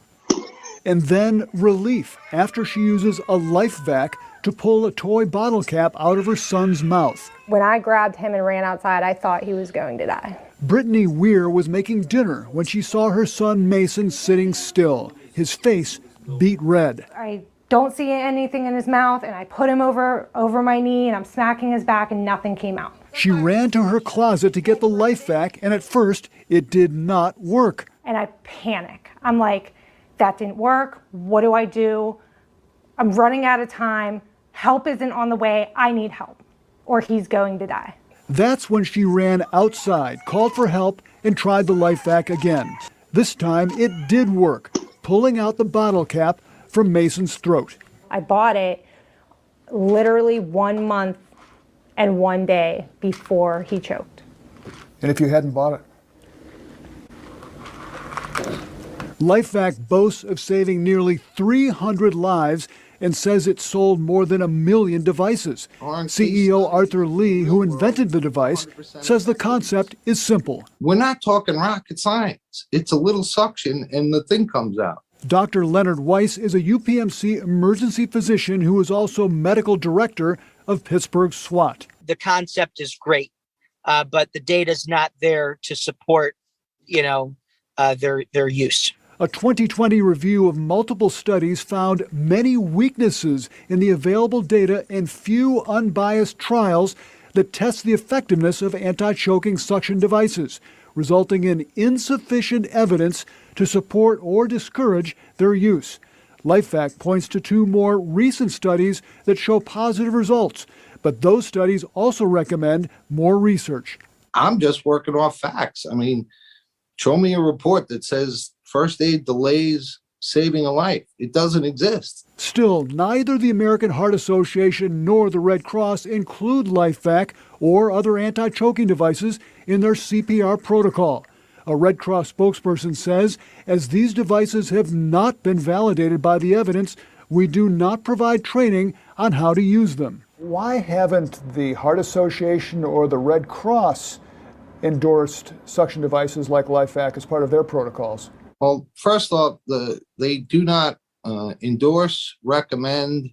And then relief after she uses a LifeVac to pull a toy bottle cap out of her son's mouth. When I grabbed him and ran outside, I thought he was going to die. Brittany Weir was making dinner when she saw her son Mason sitting still, his face beet red. I don't see anything in his mouth, and I put him over my knee, and I'm smacking his back, and nothing came out. She ran to her closet to get the LifeVac, and at first, it did not work. And I panic. I'm like, that didn't work. What do I do? I'm running out of time. Help isn't on the way. I need help, or he's going to die. That's when she ran outside, called for help, and tried the LifeVac again. This time, it did work, pulling out the bottle cap from Mason's throat. I bought it literally 1 month and 1 day before he choked. And if you hadn't bought it? LifeVac boasts of saving nearly 300 lives and says it sold more than 1 million devices. CEO Arthur Lee, who invented the device, says the concept is simple. We're not talking rocket science. It's a little suction and the thing comes out. Dr. Leonard Weiss is a UPMC emergency physician who is also medical director of Pittsburgh SWAT. The concept is great, but the data's not there to support, their use. A 2020 review of multiple studies found many weaknesses in the available data and few unbiased trials that test the effectiveness of anti-choking suction devices, resulting in insufficient evidence to support or discourage their use. LifeVac points to 2 more recent studies that show positive results, but those studies also recommend more research. I'm just working off facts. I mean, show me a report that says first aid delays saving a life. It doesn't exist. Still, neither the American Heart Association nor the Red Cross include LifeVac or other anti-choking devices in their CPR protocol. A Red Cross spokesperson says, as these devices have not been validated by the evidence, we do not provide training on how to use them. Why haven't the Heart Association or the Red Cross endorsed suction devices like LifeVac as part of their protocols? Well, first off, they do not endorse, recommend,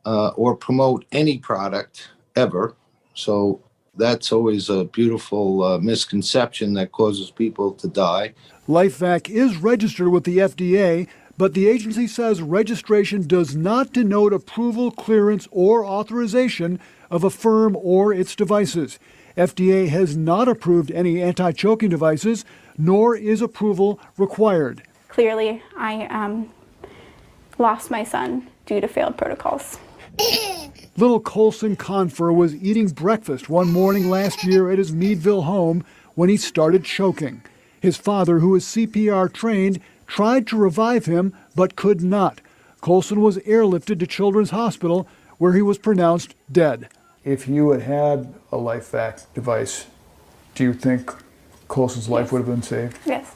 or promote any product ever. So that's always a beautiful misconception that causes people to die. LifeVac is registered with the FDA, but the agency says registration does not denote approval, clearance, or authorization of a firm or its devices. FDA has not approved any anti-choking devices, nor is approval required. Clearly, I lost my son due to failed protocols. Little Colson Confer was eating breakfast one morning last year at his Meadville home when he started choking. His father, who is CPR trained, tried to revive him but could not. Colson was airlifted to Children's Hospital, where he was pronounced dead. If you had had a LifeVac device, do you think Colson's life would have been saved? Yes,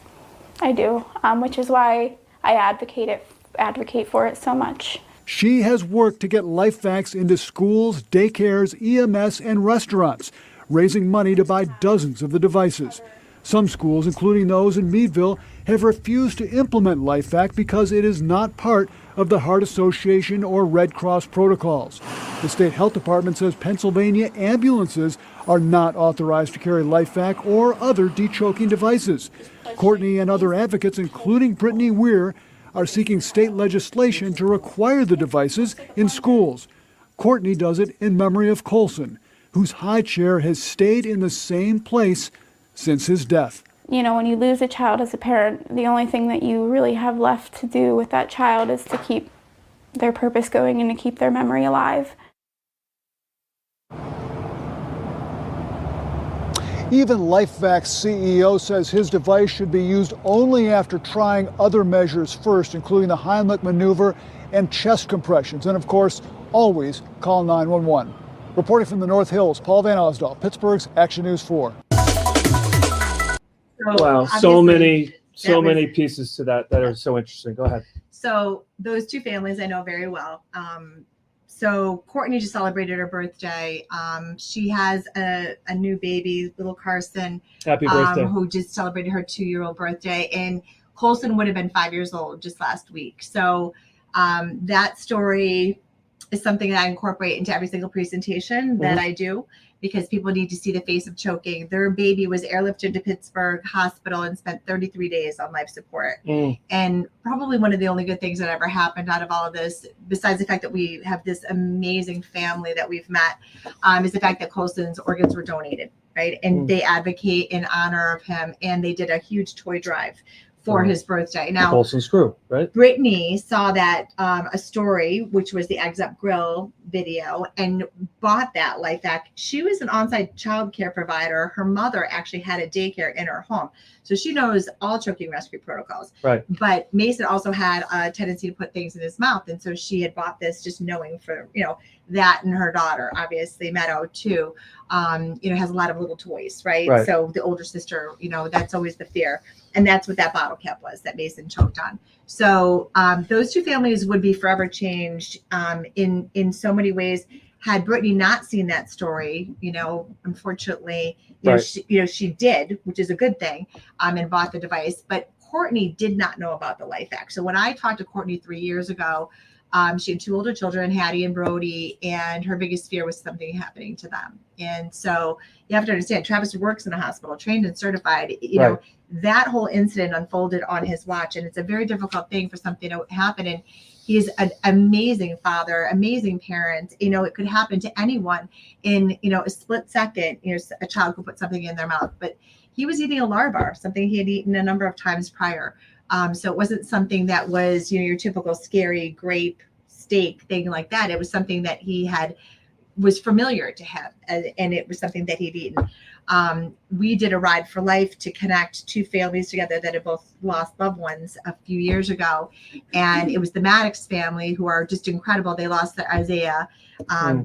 I do, which is why I advocate for it so much. She has worked to get LifeVacs into schools, daycares, EMS, and restaurants, raising money to buy dozens of the devices. Some schools, including those in Meadville, have refused to implement LifeVac because it is not part of the Heart Association or Red Cross protocols. The state health department says Pennsylvania ambulances are not authorized to carry LifeVac or other de-choking devices. Courtney and other advocates, including Brittany Weir, are seeking state legislation to require the devices in schools. Courtney does it in memory of Colson, whose high chair has stayed in the same place since his death. you know, when you lose a child as a parent, the only thing that you really have left to do with that child is to keep their purpose going and to keep their memory alive. Even LifeVac's CEO says his device should be used only after trying other measures first, including the Heimlich maneuver and chest compressions. And of course, always call 911. Reporting from the North Hills, Paul Van Osdal, Pittsburgh's Action News 4. Wow, so many pieces to that are so interesting. Go ahead. So those two families I know very well. So Courtney just celebrated her birthday. She has a new baby, little Carson. Happy birthday. Who just celebrated her 2-year-old birthday. And Colson would have been 5 years old just last week. So that story is something that I incorporate into every single presentation that I do, because people need to see the face of choking. Their baby was airlifted to Pittsburgh Hospital and spent 33 days on life support. And probably one of the only good things that ever happened out of all of this, besides the fact that we have this amazing family that we've met, is the fact that Colson's organs were donated, right? And they advocate in honor of him, and they did a huge toy drive for his birthday. Now, Colson's crew, right? Brittany saw that a story, which was the Eggs Up Grill video, and bought that LifeVac. She was an on-site child care provider. Her mother actually had a daycare in her home, so she knows all choking rescue protocols. Right. But Mason also had a tendency to put things in his mouth, and so she had bought this just knowing for that, and her daughter, obviously Meadow too, has a lot of little toys, right? So the older sister, that's always the fear. And that's what that bottle cap was that Mason choked on. So those two families would be forever changed in so many ways. Had Brittany not seen that story, unfortunately, she did, which is a good thing, and bought the device. But Courtney did not know about the LifeVac. So when I talked to Courtney 3 years ago, she had 2 older children, Hattie and Brody, and her biggest fear was something happening to them. And so you have to understand, Travis works in a hospital, trained and certified. That whole incident unfolded on his watch, and it's a very difficult thing for something to happen. And he's an amazing father, amazing parent. It could happen to anyone in, a split second. A child could put something in their mouth, but he was eating a larvar, something he had eaten a number of times prior. So it wasn't something that was, your typical scary grape steak thing like that. It was something that was familiar to him, and it was something that he'd eaten. We did a Ride for Life to connect 2 families together that had both lost loved ones a few years ago. And it was the Maddox family, who are just incredible. They lost their Isaiah.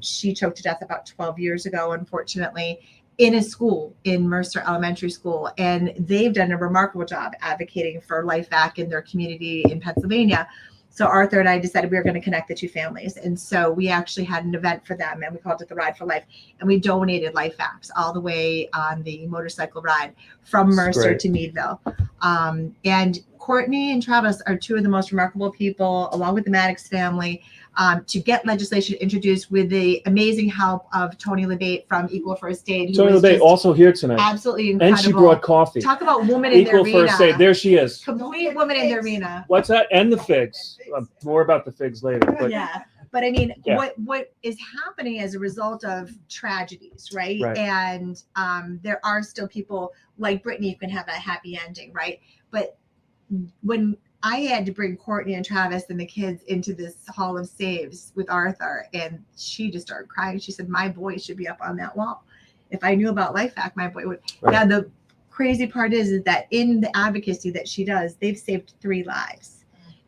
She choked to death about 12 years ago, unfortunately, in a school, in Mercer Elementary School. And they've done a remarkable job advocating for LifeVac in their community in Pennsylvania. So Arthur and I decided we were going to connect the 2 families. And so we actually had an event for them, and we called it the Ride for Life. And we donated LifeVacs all the way on the motorcycle ride from Mercer to Meadville. And Courtney and Travis are 2 of the most remarkable people, along with the Maddox family, to get legislation introduced with the amazing help of Tony Labate from Equal First Aid. Tony Labate also here tonight. Absolutely incredible. And she brought coffee. Talk about woman in the arena. Equal First Aid. There she is. Complete woman in the arena. What's that? And the figs. More about the figs later. But But I mean, what is happening as a result of tragedies, right? And there are still people like Brittany who can have a happy ending, right? But when I had to bring Courtney and Travis and the kids into this Hall of Saves with Arthur, and she just started crying. She said, my boy should be up on that wall. If I knew about LifeVac, my boy would. Now, the crazy part is that in the advocacy that she does, they've saved 3 lives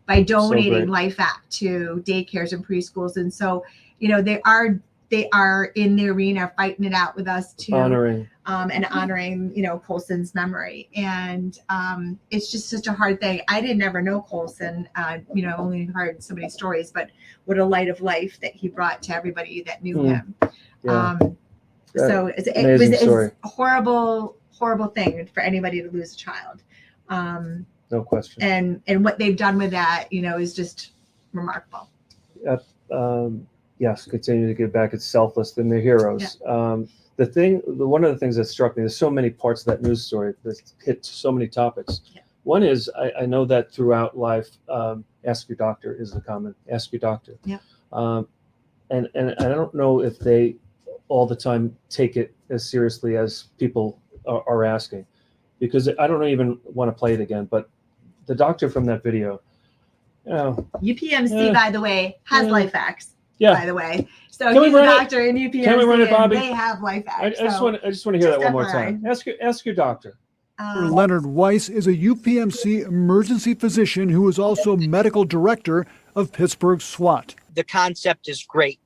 by donating LifeVac to daycares and preschools. And so, they are in the arena fighting it out with us too, honoring Colson's memory. And it's just such a hard thing. I didn't ever know Colson, only heard so many stories, but what a light of life that he brought to everybody that knew him. So it was a horrible thing for anybody to lose a child. No question. And what they've done with that, is just remarkable. Yes, continue to give back. It's selfless, and they're heroes. One of the things that struck me, there's so many parts of that news story that hit so many topics. One is, I know that throughout life, ask your doctor is the common, ask your doctor. And I don't know if they all the time take it as seriously as people are asking, because I don't even want to play it again, but the doctor from that video, UPMC, by the way, has LifeVacs. Yeah. By the way, so Can we he's a run it? doctor in UPMC, Can we run it, Bobby? and they have LifeVacs. I just want to hear that one more time. Ask your doctor. Leonard Weiss is a UPMC emergency physician who is also medical director of Pittsburgh SWAT. The concept is great,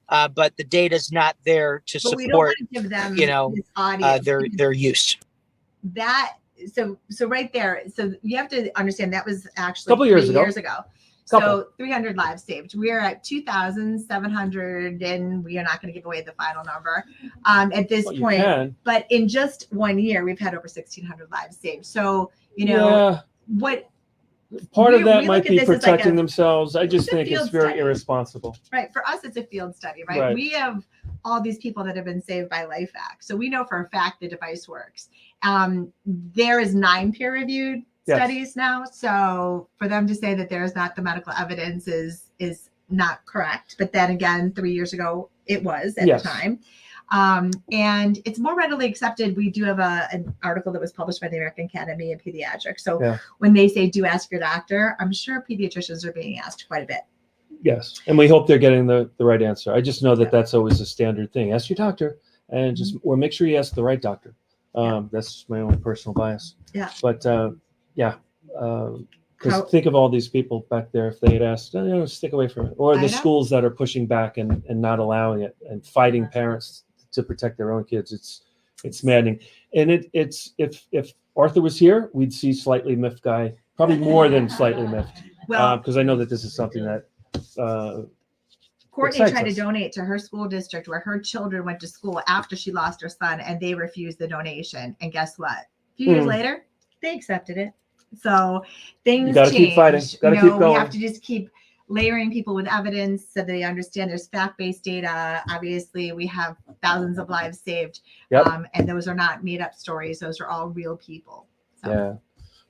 but the data's not there to But we don't support, want to give them this audience. their use. That so right there. So you have to understand that was actually Couple 3 years ago. years ago. So 300 lives saved. We are at 2,700, and we are not going to give away the final number at this Well, you point. can. But in just 1 year, we've had over 1,600 lives saved. So what Part of that we might look at be this as like protecting a- themselves. I just it's a think it's field very study. irresponsible. Right. For us, it's a field study, right? Right. We have all these people that have been saved by LifeVac. So we know for a fact the device works. There is 9 peer-reviewed studies now. So for them to say that there's not the medical evidence is not correct. But then again, 3 years ago, it was at the time. And it's more readily accepted. We do have an article that was published by the American Academy of Pediatrics. So when they say do ask your doctor, I'm sure pediatricians are being asked quite a bit. Yes, and we hope they're getting the right answer. I just know that that's always a standard thing. Ask your doctor, and just or make sure you ask the right doctor. That's just my own personal bias. Yeah. But because think of all these people back there. If they had asked, stick away from it, or the schools that are pushing back and not allowing it and fighting parents to protect their own kids. It's maddening. And it's if Arthur was here, we'd see slightly miffed guy, probably more than slightly miffed. Well, because I know that this is something that Courtney excites tried to us. donate to her school district where her children went to school after she lost her son, and they refused the donation. And guess what? A few years later, they accepted it. So things You gotta change. keep fighting. Gotta keep We going. have to just keep layering people with evidence so they understand there's fact-based data. Obviously, we have thousands of lives saved, and those are not made-up stories. Those are all real people. So. Yeah.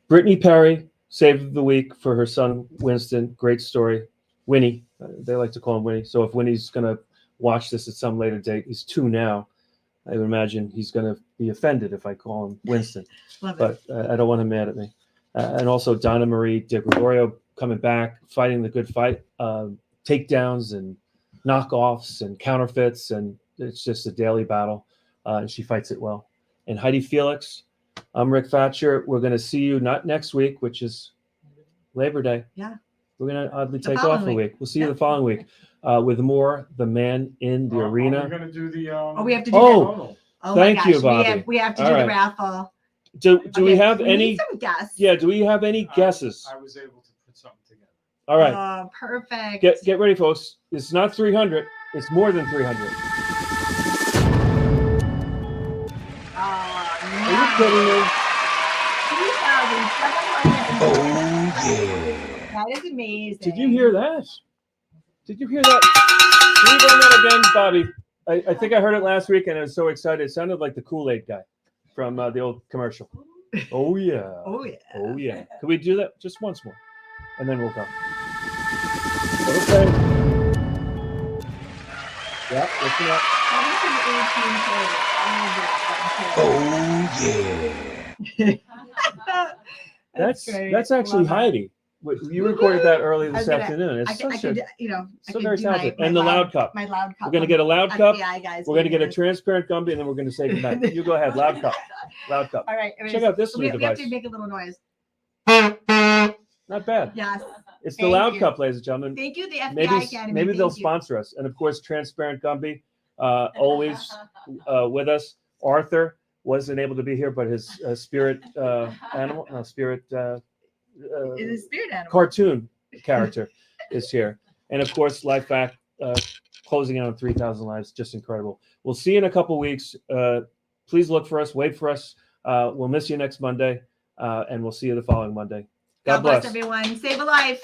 Brittany Perry, Save of the Week for her son, Winston. Great story. Winnie, they like to call him Winnie. So if Winnie's going to watch this at some later date, he's 2 now. I would imagine he's going to be offended if I call him Winston. But I don't want him mad at me. And also DonnaMarie, Degregorio coming back, fighting the good fight. Takedowns and knockoffs and counterfeits. And it's just a daily battle. And she fights it well. And Heidi Felix, I'm Rick Fatscher. We're going to see you not next week, which is Labor Day. Yeah. We're going to oddly The take off a following week. We'll see you the following week with more The Man in the Arena. We're going to do the. We have to do Oh, that. thank my you, gosh. Bobby. We have to All do the right. raffle. Do we have we any? need some guests. Yeah. Do we have any guesses? I was able to put something together. All right. Oh, perfect. Get ready, folks. It's not 300. It's more than 300. Are you kidding me? 2,700. Oh yeah. That is amazing. Did you hear that? Did you hear that? Can you run that again, Bobby? I think I heard it last week and I was so excited. It sounded like the Kool-Aid guy from the old commercial. Oh yeah. Oh yeah. Oh yeah. Can we do that just once more? And then we'll go. Okay. Yeah, listen up. Oh yeah. That's actually Heidi. You recorded that earlier this afternoon. It's I could, so very do my talented. And the loud cup. My loud cup. We're going to get a loud cup. FBI guys. We're going to get a transparent Gumby, and then we're going to say goodnight. You go ahead. Loud cup. Loud cup. All right. Check out this we new have device. to make a little noise. Not bad. Yes. It's the Thank loud you. cup, ladies and gentlemen. Thank you, the FBI Academy. Maybe Thank they'll you. sponsor us. And of course, transparent Gumby, always with us. Arthur wasn't able to be here, but his spirit animal, spirit It is spirit animal. cartoon character is here. And of course, LifeVac closing out on 3,000 lives, just incredible. We'll see you in a couple weeks. Please look for us, wait for us. We'll miss you next Monday, and we'll see you the following Monday. God bless everyone. Save a life.